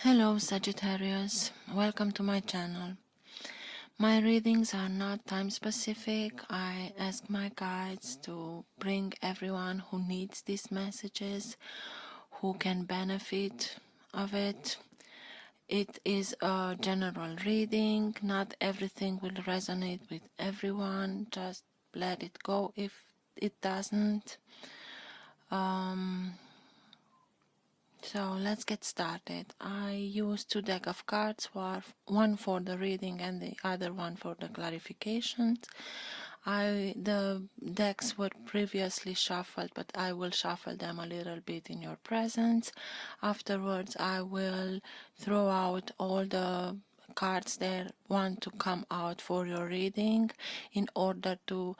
Hello Sagittarius, welcome to my channel. My readings are not time specific. I ask my guides to bring everyone who needs these messages, who can benefit of it. It is a general reading, not everything will resonate with everyone, just let it go if it doesn't. So let's get started. I use two decks of cards, one for the reading and the other one for the clarifications. The decks were previously shuffled, but I will shuffle them a little bit in your presence. Afterwards, I will throw out all the cards that want to come out for your reading in order to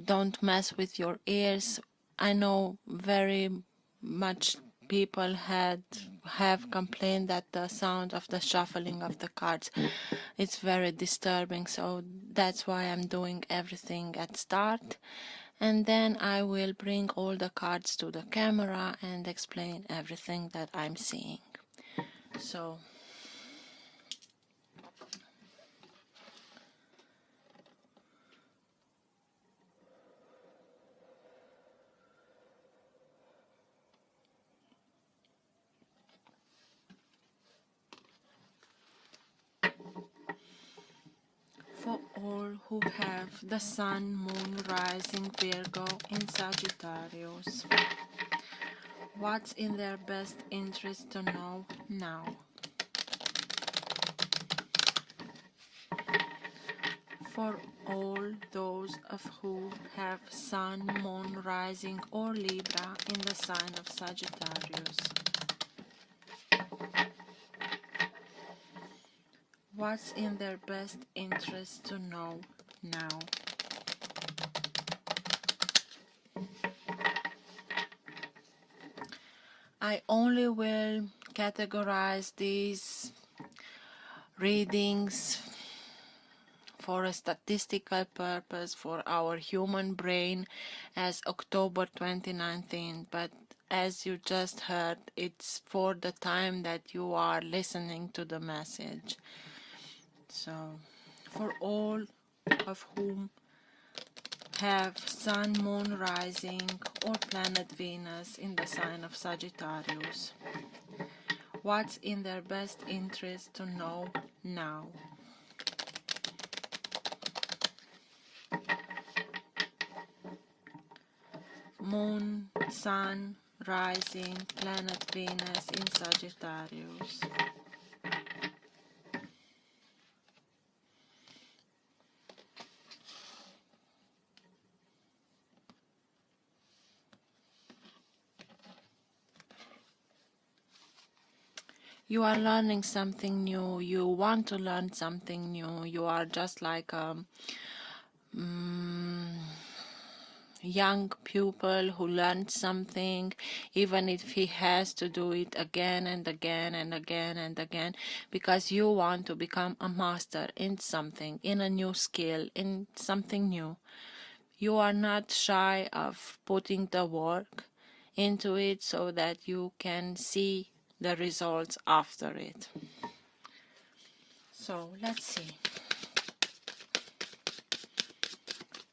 don't mess with your ears. I know very much people have complained that the sound of the shuffling of the cards it's very disturbing, so that's why I'm doing everything at start, and then I will bring all the cards to the camera and explain everything that I'm seeing. So for all who have the Sun, Moon, Rising, Virgo in Sagittarius, what's in their best interest to know now? For all those of who have Sun, Moon, Rising or Libra in the sign of Sagittarius, what's in their best interest to know now? I only will categorize these readings for a statistical purpose for our human brain as October 2019, but as you just heard, it's for the time that you are listening to the message. So, for all of whom have Sun, Moon, Rising or planet Venus in the sign of Sagittarius, what's in their best interest to know now? Moon, Sun, Rising, planet Venus in Sagittarius. You are learning something new, you want to learn something new, you are just like a young pupil who learned something, even if he has to do it again and again and again and again, because you want to become a master in something, in a new skill, in something new. You are not shy of putting the work into it so that you can see the results after it. So let's see.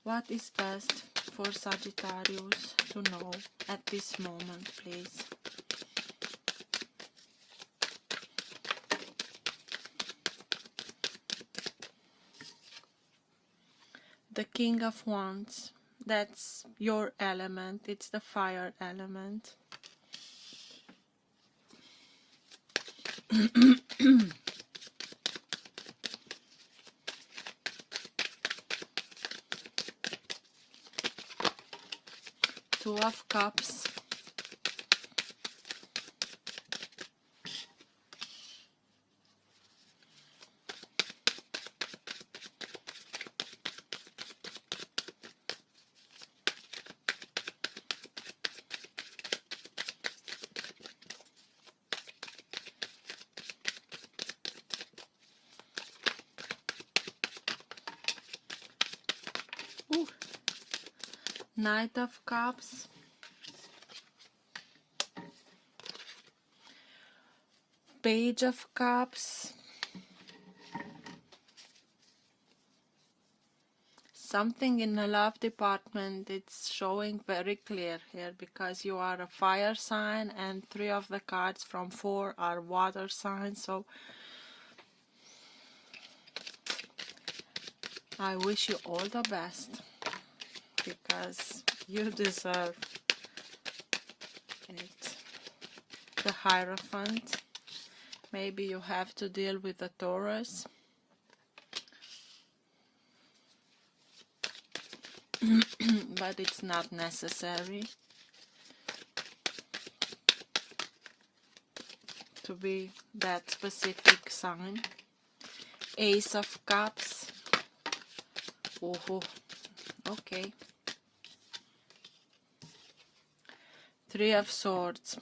What is best for Sagittarius to know at this moment, please? The King of Wands, that's your element, it's the fire element. Two of Cups, Knight of Cups, Page of Cups. Something in the love department, it's showing very clear here, because you are a fire sign and 3 of the cards from 4 are water signs. So I wish you all the best, because you deserve it. The Hierophant. Maybe you have to deal with a Taurus. But it's not necessary to be that specific sign. Ace of Cups. Oh, okay. 3 of Swords.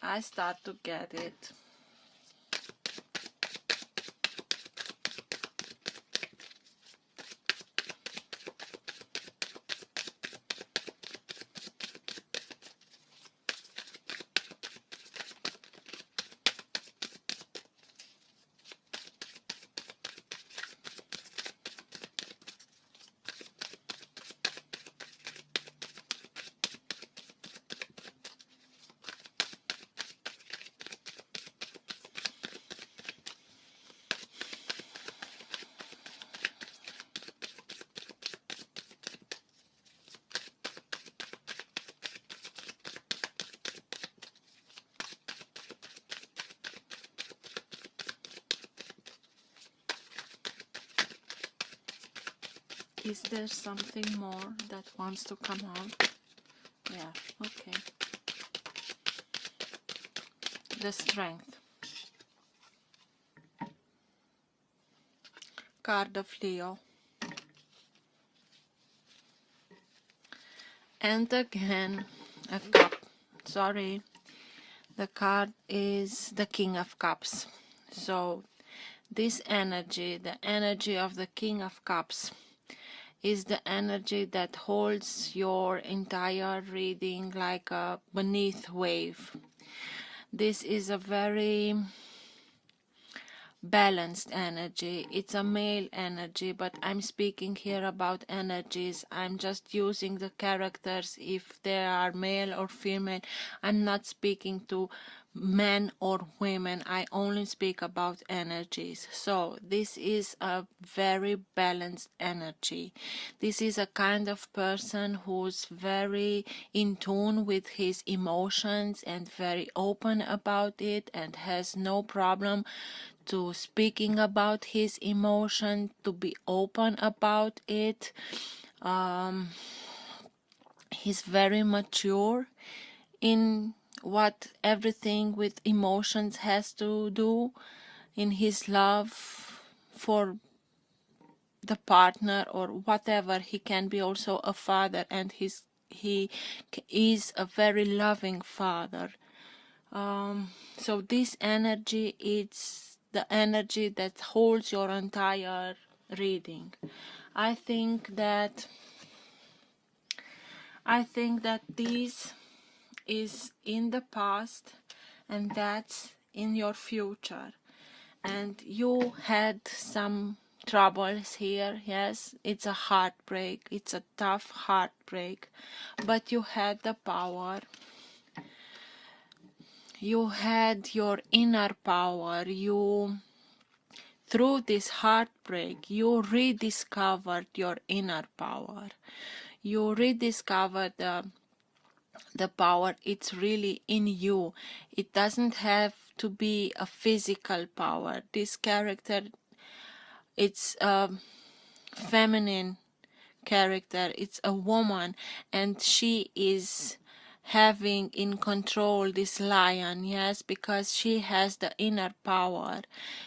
I start to get it. Is there something more that wants to come out? Yeah, okay. The Strength. Card of Leo. And again, a cup. Sorry. The card is the King of Cups. So this energy, the energy of the King of Cups, is the energy that holds your entire reading like a beneath wave. This is a very balanced energy. It's a male energy, but I'm speaking here about energies. I'm just using the characters if they are male or female. I'm not speaking to men or women. I only speak about energies. So this is a very balanced energy. This is a kind of person who's very in tune with his emotions and very open about it, and has no problem to speaking about his emotion, to be open about it. He's very mature in what everything with emotions has to do in his love for the partner or whatever. He can be also a father, and he is a very loving father. So this energy, it's the energy that holds your entire reading. I think that this is in the past and that's in your future, and you had some troubles here. Yes, it's a heartbreak, it's a tough heartbreak, but you had the power. You had your inner power. Through this heartbreak, you rediscovered your inner power. You rediscovered the power. It's really in you. It doesn't have to be a physical power. This character, it's a feminine character. It's a woman, and she is having in control this lion. Yes, because she has the inner power.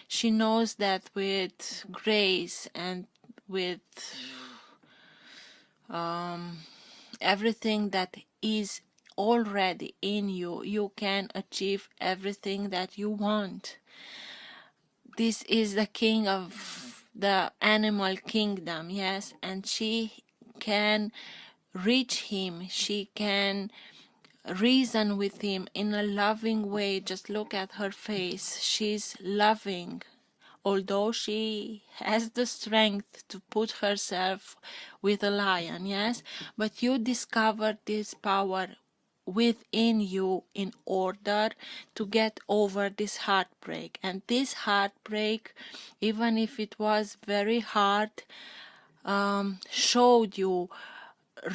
She knows that with grace and with everything that is already in you, you can achieve everything that you want. This is the king of the animal kingdom. Yes, and she can reach him. She can reason with him in a loving way. Just look at her face. She's loving. Although she has the strength to put herself with a lion, yes, but you discovered this power within you in order to get over this heartbreak. And this heartbreak, even if it was very hard, showed you,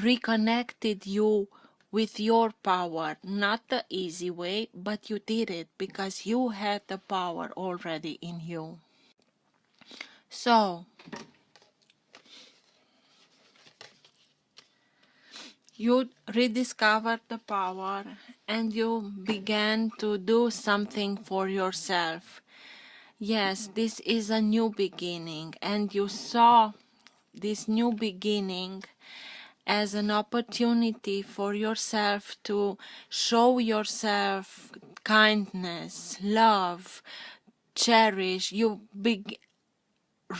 reconnected you with your power. Not the easy way, but you did it because you had the power already in you. So, you rediscovered the power and you began to do something for yourself. Yes, this is a new beginning, and you saw this new beginning as an opportunity for yourself to show yourself kindness, love, cherish. You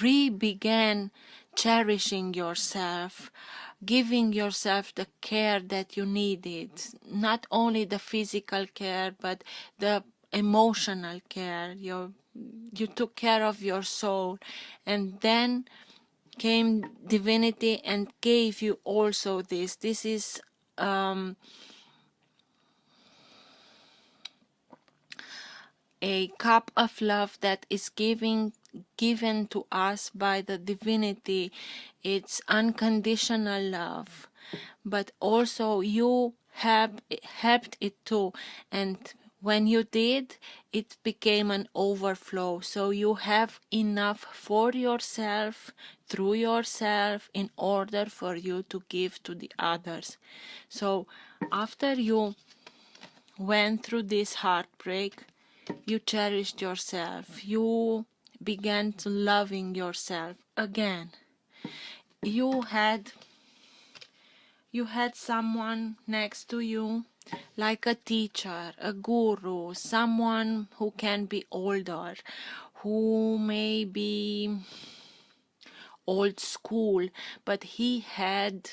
re-began cherishing yourself, giving yourself the care that you needed, not only the physical care but the emotional care. You took care of your soul, and then came divinity and gave you also this. This is a cup of love that is given to us by the divinity. It's unconditional love, but also you have helped it too, and when you did, it became an overflow. So you have enough for yourself, through yourself, in order for you to give to the others. So after you went through this heartbreak, you cherished yourself. You began to loving yourself again. You had someone next to you, like a teacher, a guru, someone who can be older, who may be old school, but he had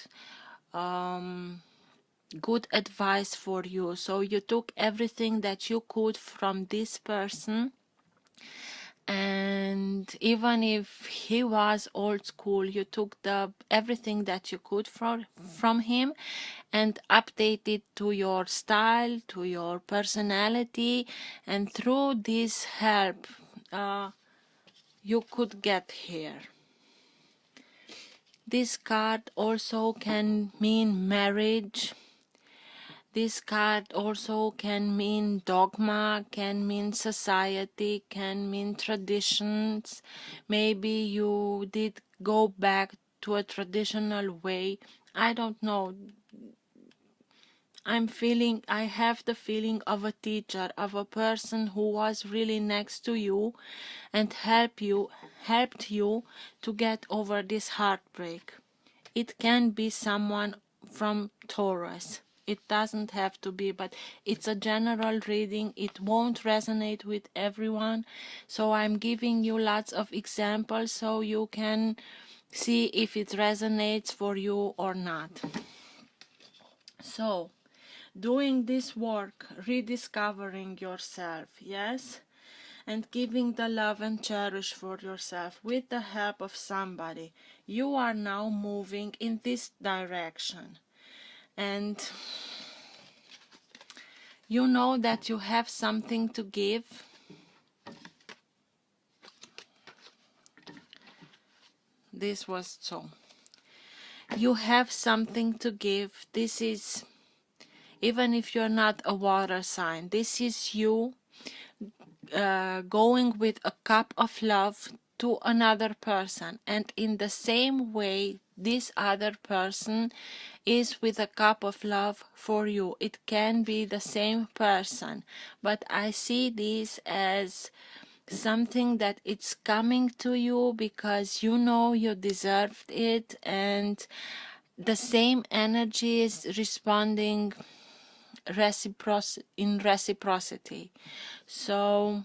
good advice for you. So you took everything that you could from this person, and even if he was old school, you took everything that you could from him and updated to your style, to your personality, and through this help you could get here. This card also can mean marriage. This card also can mean dogma, can mean society, can mean traditions. Maybe you did go back to a traditional way. I don't know. I have the feeling of a teacher, of a person who was really next to you and helped you to get over this heartbreak. It can be someone from Taurus. It doesn't have to be, but it's a general reading. It won't resonate with everyone. So I'm giving you lots of examples so you can see if it resonates for you or not. So, doing this work, rediscovering yourself, yes? And giving the love and cherish for yourself with the help of somebody. You are now moving in this direction. And you know that you have something to give. This was so. You have something to give. This is, even if you're not a water sign, this is you going with a cup of love to another person, and in the same way this other person is with a cup of love for you. It can be the same person, but I see this as something that it's coming to you because you know you deserved it, and the same energy is responding in reciprocity. So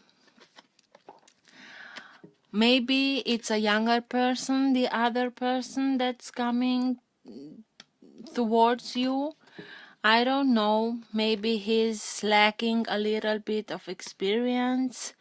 maybe it's a younger person, the other person that's coming towards you. I don't know, maybe he's lacking a little bit of experience.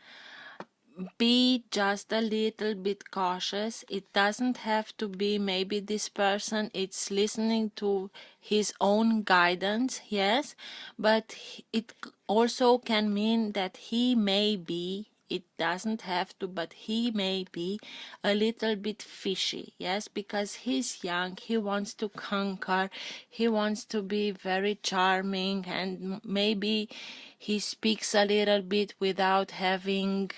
Be just a little bit cautious. It doesn't have to be maybe this person, it's listening to his own guidance, yes, but it also can mean that he may be, it doesn't have to, but he may be a little bit fishy, yes, because he's young, he wants to conquer, he wants to be very charming, and maybe he speaks a little bit without having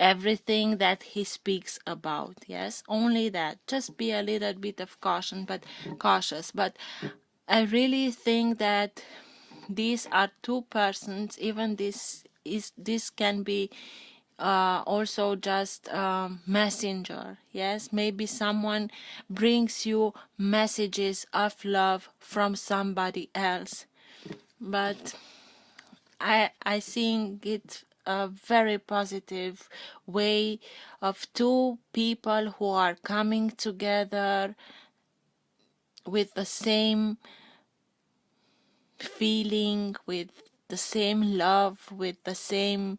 everything that he speaks about, yes, only that, just be a little bit of caution, but cautious. But I really think that these are two persons, even this can be also just messenger, yes, maybe someone brings you messages of love from somebody else, but I think it's a very positive way of two people who are coming together with the same feeling, with the same love, with the same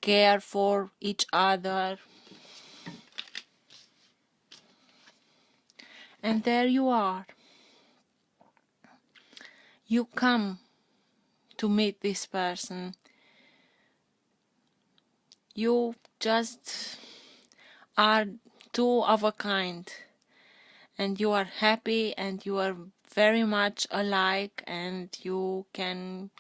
care for each other. And there you are. You come to meet this person. You just are two of a kind, and you are happy, and you are very much alike, and you can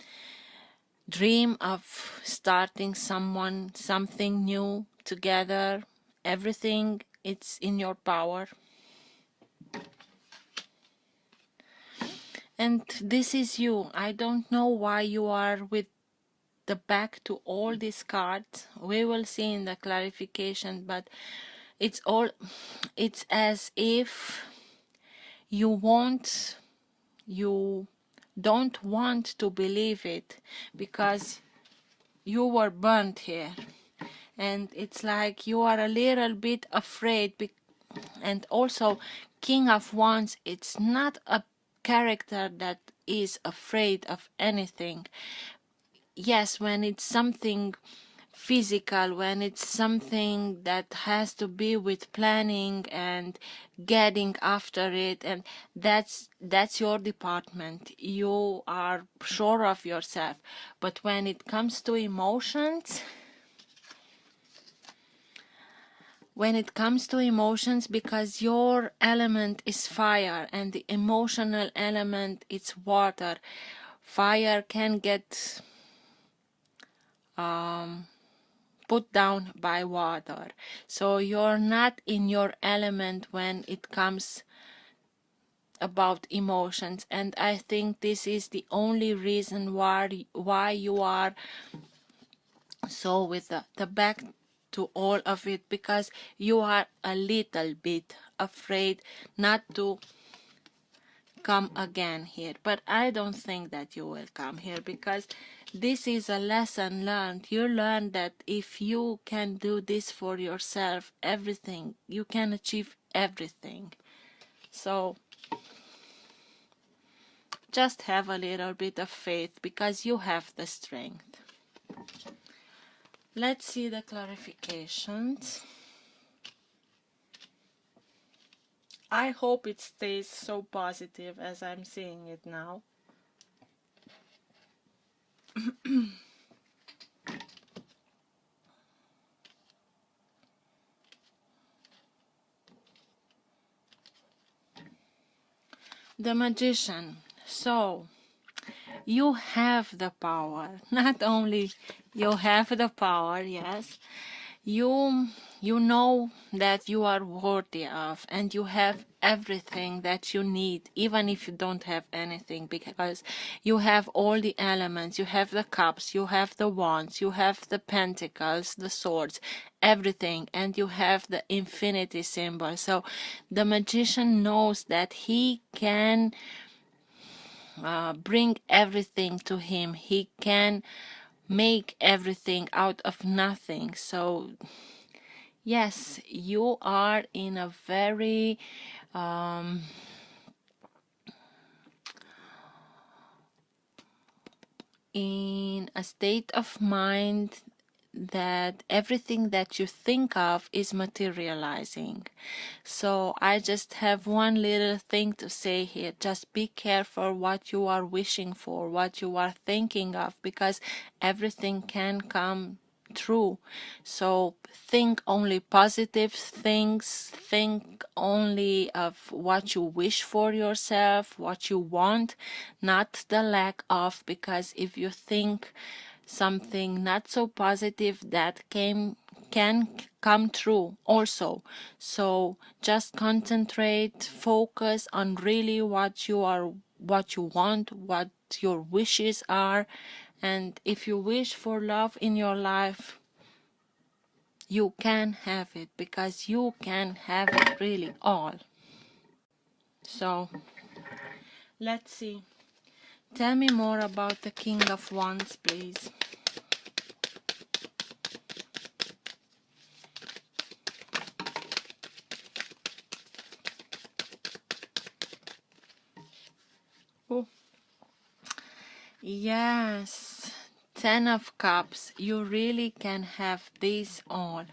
dream of starting something new together. Everything, it's in your power. And this is you. I don't know why you are with the back to all these cards. We will see in the clarification, but it's as if you don't want to believe it, because you were burnt here, and it's like you are a little bit afraid. And also, King of Wands, it's not a character that is afraid of anything. Yes, when it's something physical, when it's something that has to be with planning and getting after it, and that's your department, you are sure of yourself. But when it comes to emotions, because your element is fire and the emotional element is water, fire can get put down by water. So you're not in your element when it comes about emotions, and I think this is the only reason why you are so with the back to all of it, because you are a little bit afraid not to come again here. But I don't think that you will come here, because this is a lesson learned. You learn that if you can do this for yourself, everything, you can achieve everything. So just have a little bit of faith, because you have the strength. Let's see the clarifications. I hope it stays so positive as I'm seeing it now. The Magician. So, you have the power. Not only you have the power, yes, you know that you are worthy of, and you have everything that you need, even if you don't have anything, because you have all the elements. You have the cups, you have the wands, you have the pentacles, the swords, everything, and you have the infinity symbol. So the Magician knows that he can bring everything to him. He can make everything out of nothing. So yes, you are in a very in a state of mind that everything that you think of is materializing. So I just have one little thing to say here. Just be careful what you are wishing for, what you are thinking of, because everything can come true. So think only positive things, think only of what you wish for yourself, what you want, not the lack of, because if you think something not so positive, that can come true also. So just concentrate, focus on really what you want, what your wishes are. And if you wish for love in your life, you can have it, because you can have it really all. So let's see. Tell me more about the King of Wands, please. Oh, yes. 10 of Cups. You really can have this all.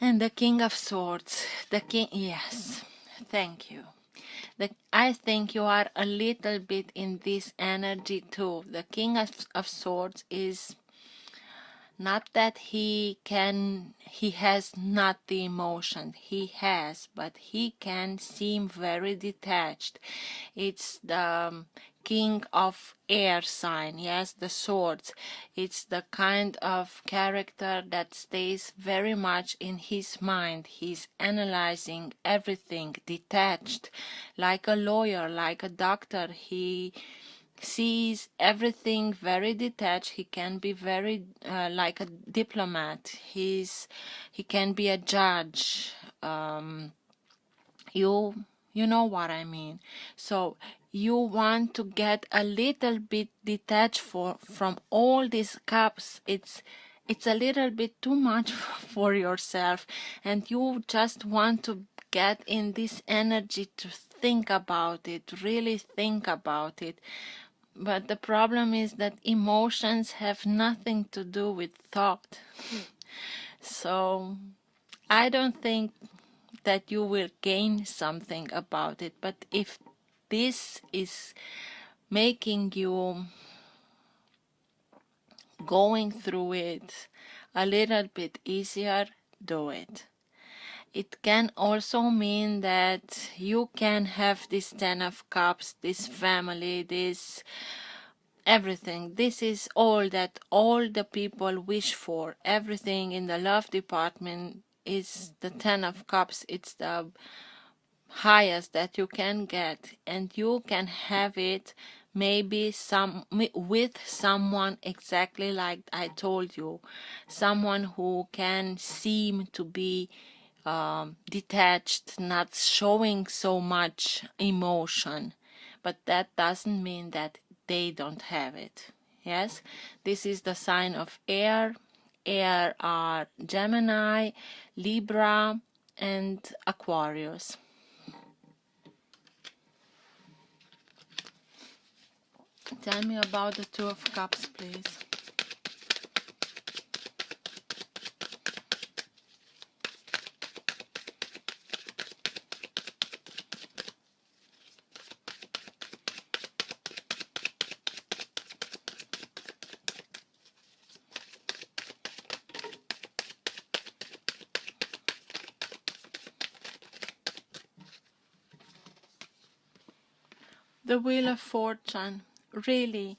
And the King of Swords. The King, yes. Thank you. I think you are a little bit in this energy too. The King of Swords is not that he has not the emotion, he has, but he can seem very detached. It's the king of air sign, yes, the swords. It's the kind of character that stays very much in his mind. He's analyzing everything, detached, like a lawyer, like a doctor. He sees everything very detached. He can be very like a diplomat. He can be a judge. You know what I mean. So you want to get a little bit detached from all these cups. It's a little bit too much for yourself, and you just want to get in this energy to think about it, really think about it. But the problem is that emotions have nothing to do with thought. So I don't think that you will gain something about it. But if this is making you going through it a little bit easier, do it. It can also mean that you can have this 10 of Cups, this family, this everything. This is all that all the people wish for. Everything in the love department is the 10 of Cups. It's the highest that you can get, and you can have it maybe with someone exactly like I told you, someone who can seem to be detached, not showing so much emotion, but that doesn't mean that they don't have it. Yes, this is the sign of air. Air are Gemini, Libra, and Aquarius. Tell me about the Two of Cups, please. The Wheel of Fortune. Really,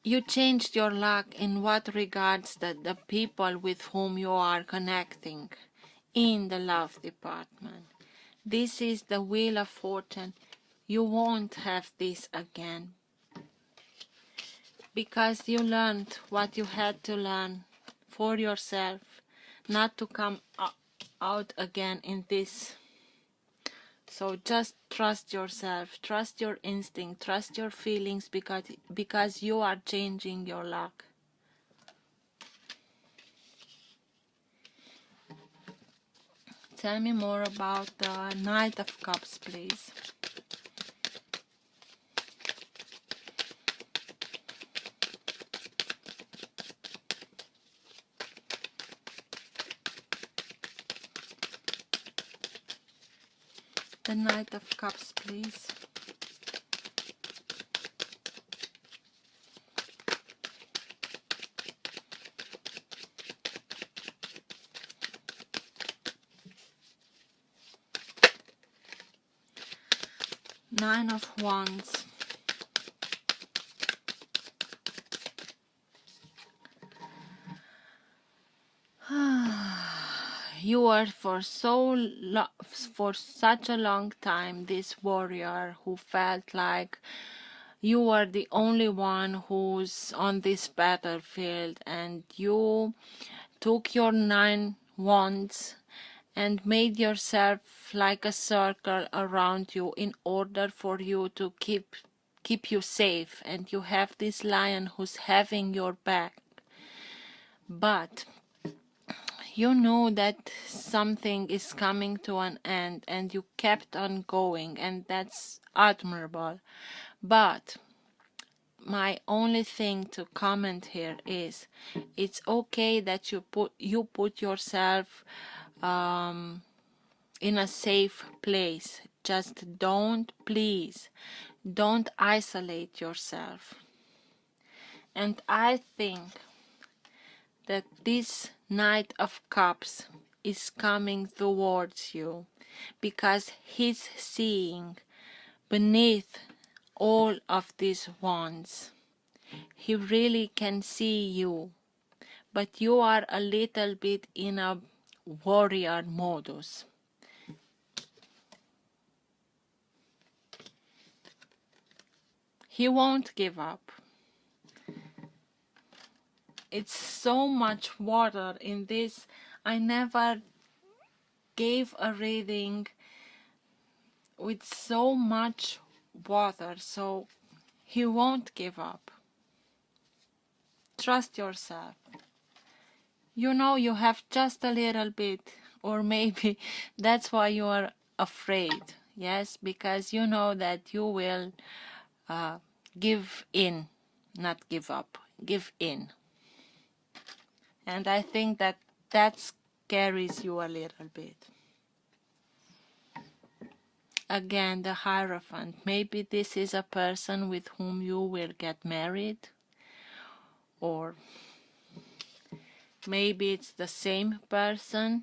you changed your luck in what regards the people with whom you are connecting in the love department. This is the Wheel of Fortune. You won't have this again, because you learned what you had to learn for yourself, not to come out again in this. So just trust yourself, trust your instinct, trust your feelings, because you are changing your luck. Tell me more about the Knight of Cups, please. The Knight of Cups, please. Nine of Wands. You are for such a long time this warrior who felt like you are the only one who's on this battlefield, and you took your 9 wands and made yourself like a circle around you in order for you to keep you safe, and you have this lion who's having your back. But you know that something is coming to an end, and you kept on going, and that's admirable. But my only thing to comment here is, it's okay that you put yourself in a safe place. Just please don't isolate yourself. And I think that this Knight of Cups is coming towards you because he's seeing beneath all of these wands. He really can see you, but you are a little bit in a warrior modus. He won't give up. It's so much water in this. I never gave a reading with so much water, so he won't give up. Trust yourself. You know you have just a little bit, or maybe that's why you are afraid. Yes, because you know that you will give in, not give up, give in. And I think that scares you a little bit. Again, the Hierophant. Maybe this is a person with whom you will get married, or maybe it's the same person.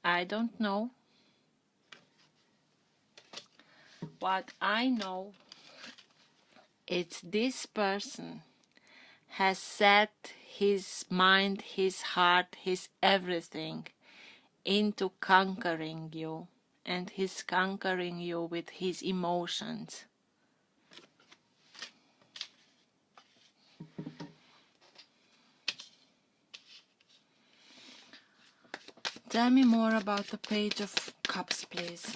I don't know. What I know, it's this person has set his mind, his heart, his everything into conquering you, and he's conquering you with his emotions. Tell me more about the Page of Cups, please.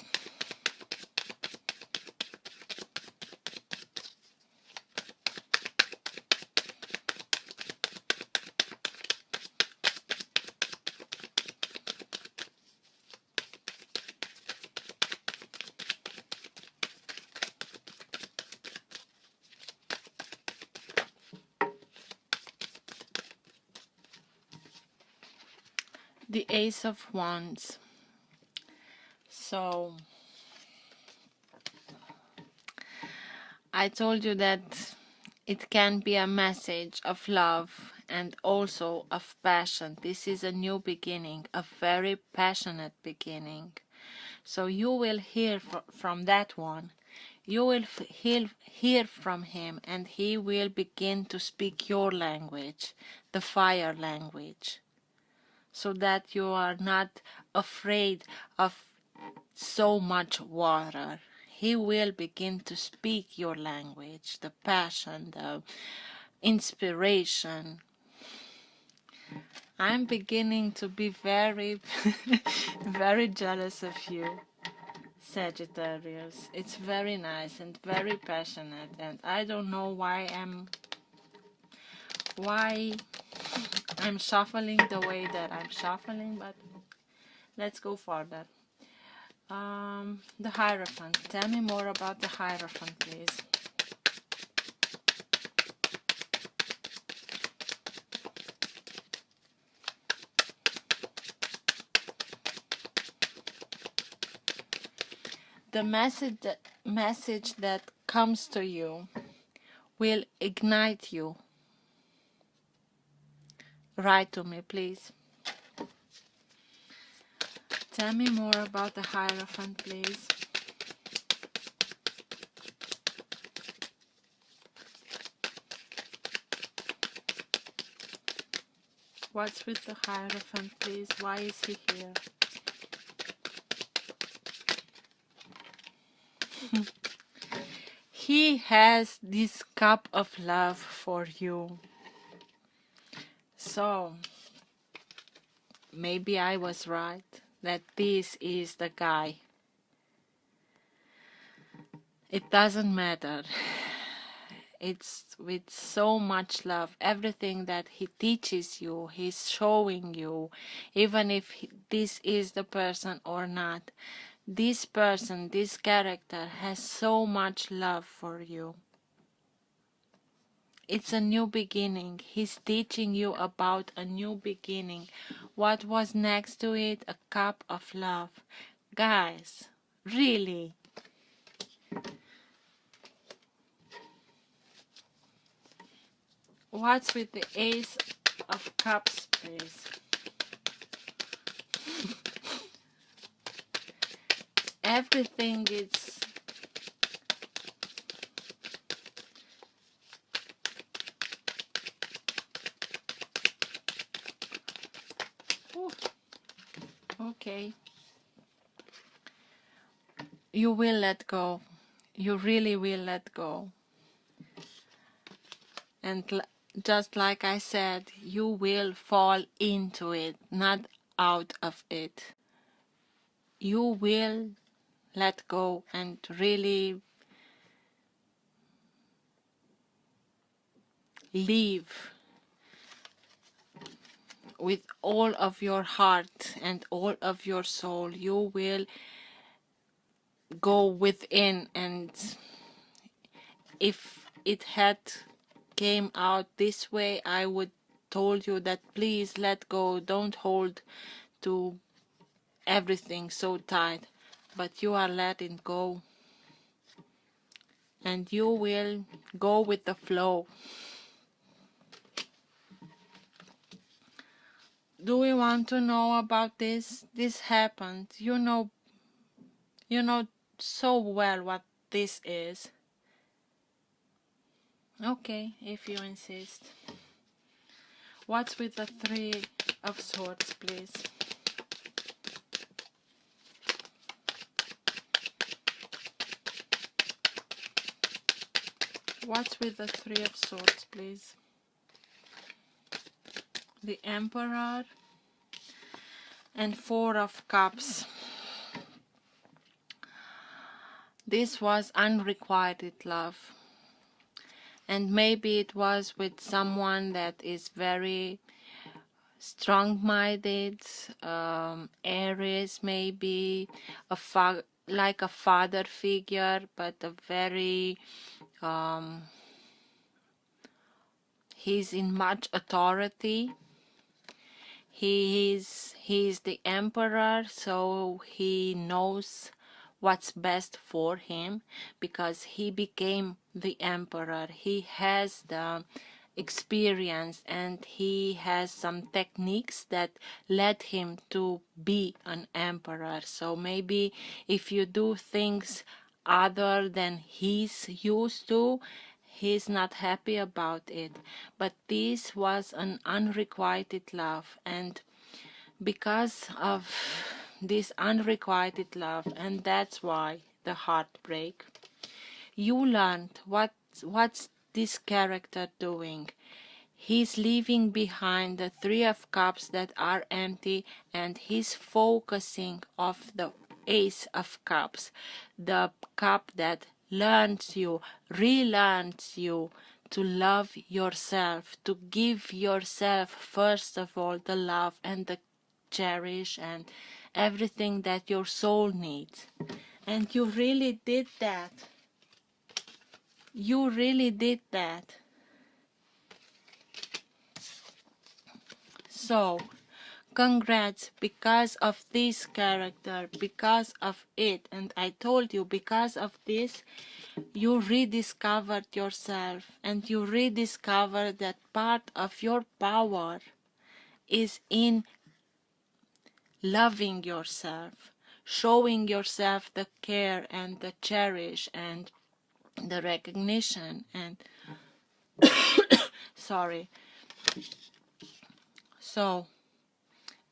The Ace of Wands. So I told you that it can be a message of love and also of passion. This is a new beginning, a very passionate beginning. So you will hear from that one. You will hear from him, and he will begin to speak your language, the fire language, so that you are not afraid of so much water. He will begin to speak your language, the passion, the inspiration. I'm beginning to be very, very jealous of you, Sagittarius. It's very nice and very passionate, and I don't know why I'm shuffling the way that I'm shuffling, but let's go further. The Hierophant. Tell me more about the Hierophant, please. the message that comes to you will ignite you. Write to me, please. Tell me more about the Hierophant, please. What's with the Hierophant, please? Why is he here? He has this cup of love for you. So, maybe I was right, that this is the guy. It doesn't matter. It's with so much love. Everything that he teaches you, he's showing you, even if this is the person or not. This person, this character has so much love for you. It's a new beginning. He's teaching you about a new beginning. What was next to it? A cup of love. Guys, really. What's with the Ace of Cups, please? Everything is... Ooh. Okay. You will let go. You really will let go. And just like I said, you will fall into it, not out of it. You will let go and really live with all of your heart and all of your soul. You will go within, and if it had came out this way, I would told you that please let go, don't hold to everything so tight, but you are letting go, and you will go with the flow. Do we want to know about this? This happened. You know so well what this is. Okay, if you insist. What's with the Three of Swords, please? What's with the Three of Swords, please? The Emperor and Four of Cups. This was unrequited love. And maybe it was with someone that is very strong-minded, Aries maybe, like a father figure, but a very... he's in much authority. He's the emperor, so he knows what's best for him, because he became the emperor. He has the experience and he has some techniques that led him to be an emperor. So maybe if you do things other than he's used to, he's not happy about it. But this was an unrequited love, and because of this unrequited love, and that's why the heartbreak, you learned what's this character doing. He's leaving behind the Three of Cups that are empty, and he's focusing off the Ace of Cups, the cup that learns you, relearns you to love yourself, to give yourself first of all the love and the cherish and everything that your soul needs. And you really did that. You really did that. So congrats, because of this character, because of it. And I told you, because of this, you rediscovered yourself, and you rediscovered that part of your power is in loving yourself, showing yourself the care and the cherish and the recognition. And sorry, so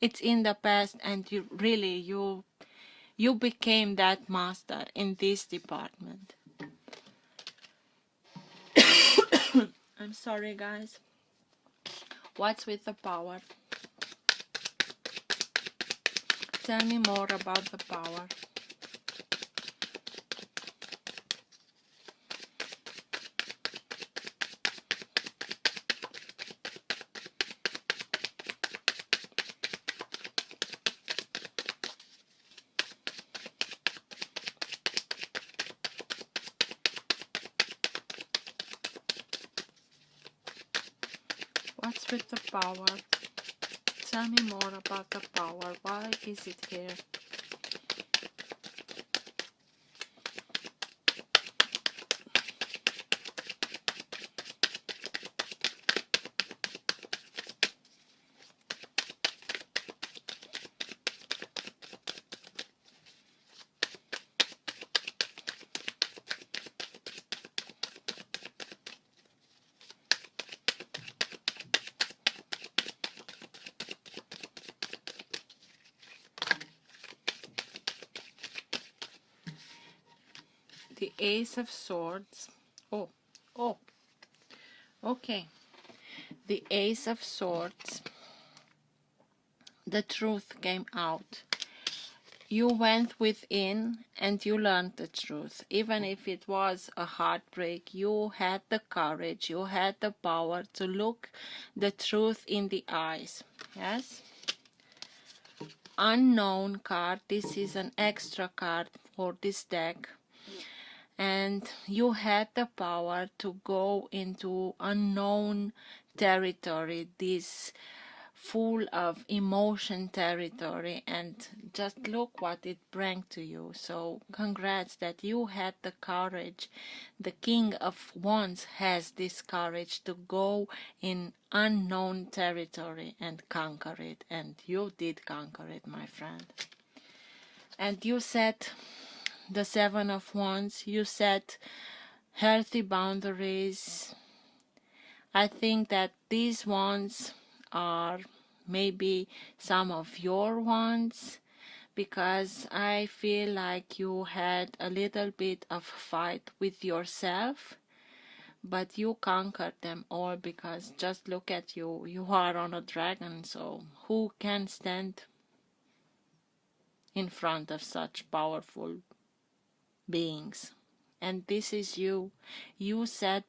it's in the past, and you really you became that master in this department. I'm sorry, guys. What's with the power? Tell me more about the power. What's with the power? Tell me more about the power. Why is it here? The Ace of Swords. Oh, okay. The Ace of Swords. The truth came out. You went within and you learned the truth. Even if it was a heartbreak, you had the courage, you had the power to look the truth in the eyes. Yes? Unknown card. This is an extra card for this deck. And you had the power to go into unknown territory, this full of emotion territory, and just look what it brought to you. So congrats that you had the courage. The King of Wands has this courage to go in unknown territory and conquer it, and you did conquer it, my friend. And you set the Seven of Wands, you set healthy boundaries. I think that these wands are maybe some of your wands, because I feel like you had a little bit of fight with yourself, but you conquered them all, because just look at you, you are on a dragon, so who can stand in front of such powerful beings? And this is you. You set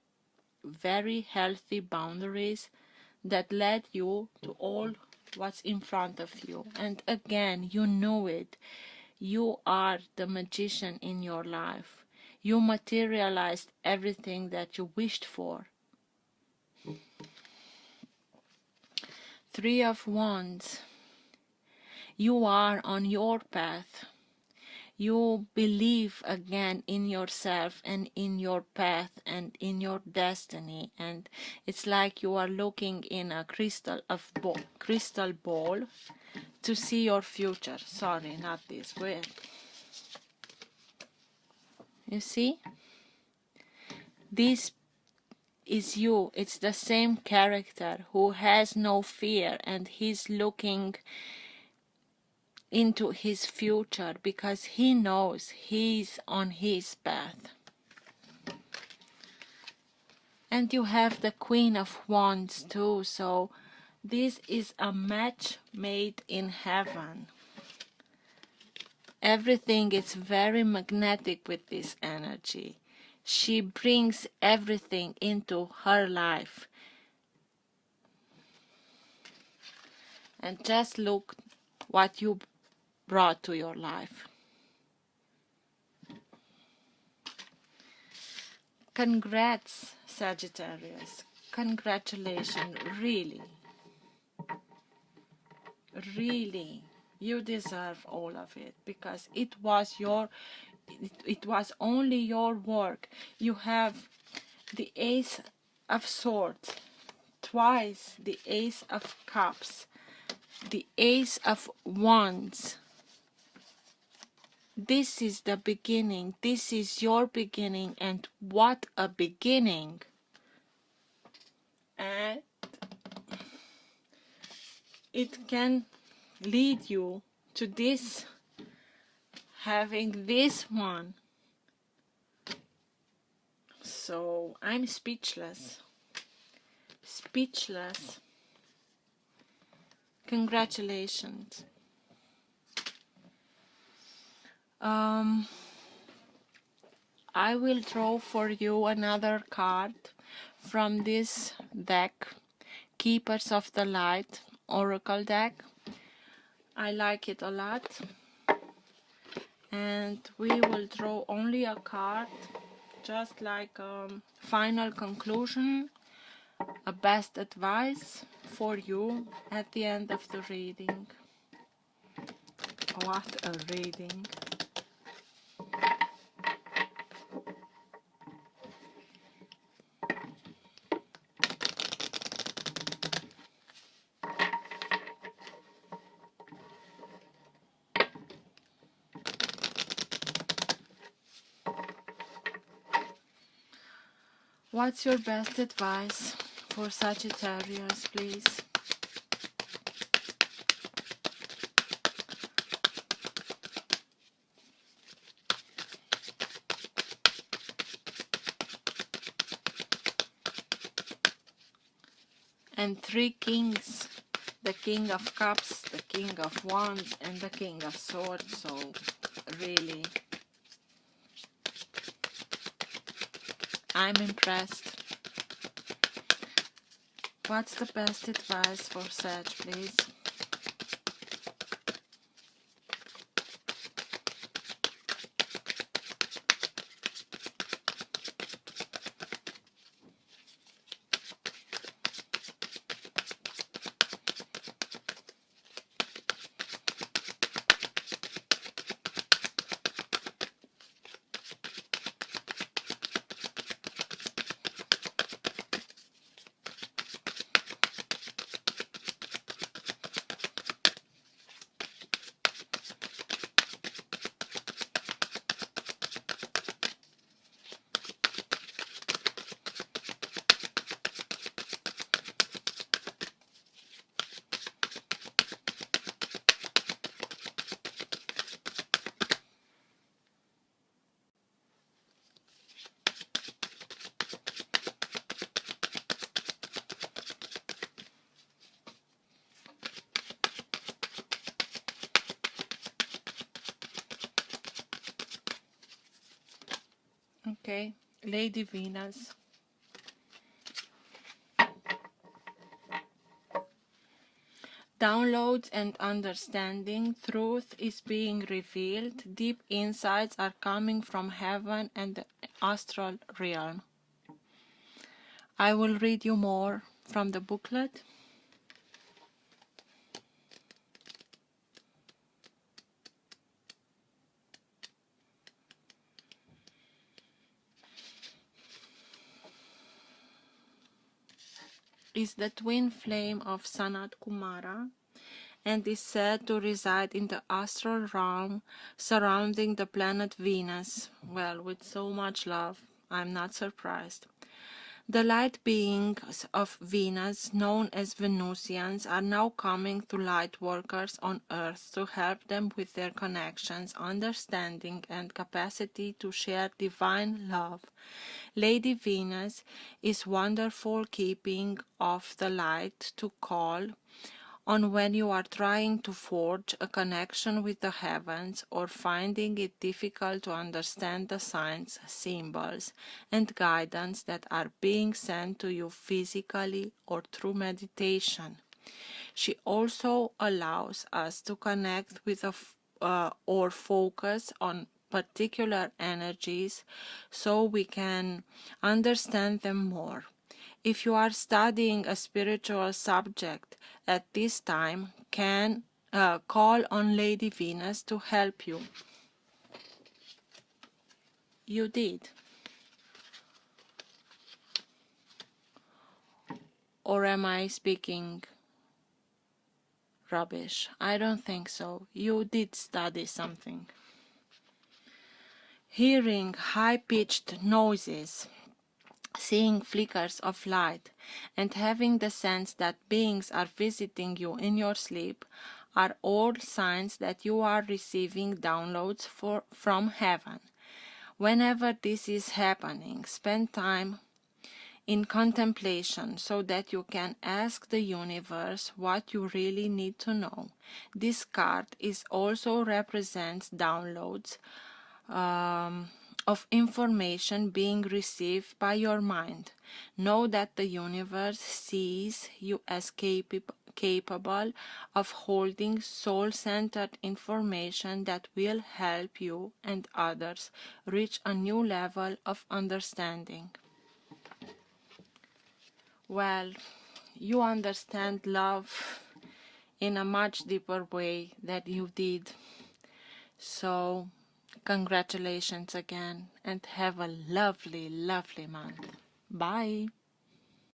very healthy boundaries that led you to all what's in front of you. And again, you knew it. You are the magician in your life. You materialized everything that you wished for. Three of Wands. You are on your path. You believe again in yourself and in your path and in your destiny, and it's like you are looking in a crystal ball to see your future. Sorry, not this way. You see, this is you. It's the same character who has no fear, and he's looking into his future because he knows he's on his path. And you have the Queen of Wands too, so this is a match made in heaven. Everything is very magnetic with this energy. She brings everything into her life. And just look what you brought to your life. Congrats, Sagittarius. Congratulations, really. really, you deserve all of it, because it was it was only your work. You have the Ace of Swords, twice the Ace of Cups, the Ace of Wands. This is the beginning. This is your beginning, and what a beginning. And it can lead you to this, having this one. So I'm speechless. Speechless. Congratulations. I will draw for you another card from this deck, Keepers of the Light Oracle deck. I like it a lot. And we will draw only a card, just like a final conclusion, a best advice for you at the end of the reading. What a reading. What's your best advice for Sagittarius, please? And three kings, the King of Cups, the King of Wands, and the King of Swords. So really, I'm impressed. What's the best advice for Sag, please? Okay, Lady Venus. Downloads and understanding, truth is being revealed, deep insights are coming from heaven and the astral realm. I will read you more from the booklet. Is the twin flame of Sanat Kumara and is said to reside in the astral realm surrounding the planet Venus. Well, with so much love, I'm not surprised. The light beings of Venus, known as Venusians, are now coming to light workers on Earth to help them with their connections, understanding, and capacity to share divine love. Lady Venus is wonderful keeping of the light to call on when you are trying to forge a connection with the heavens or finding it difficult to understand the signs, symbols, and guidance that are being sent to you physically or through meditation. She also allows us to connect with or focus on particular energies so we can understand them more. if you are studying a spiritual subject at this time, can call on Lady Venus to help you. You did. Or am I speaking rubbish? I don't think so. You did study something. Hearing high-pitched noises, seeing flickers of light, and having the sense that beings are visiting you in your sleep are all signs that you are receiving downloads from heaven. Whenever this is happening, spend time in contemplation so that you can ask the universe what you really need to know. This card also represents downloads of information being received by your mind. Know that the universe sees you as capable of holding soul-centered information that will help you and others reach a new level of understanding. Well, you understand love in a much deeper way than you did. So, congratulations again and have a lovely, lovely month. Bye.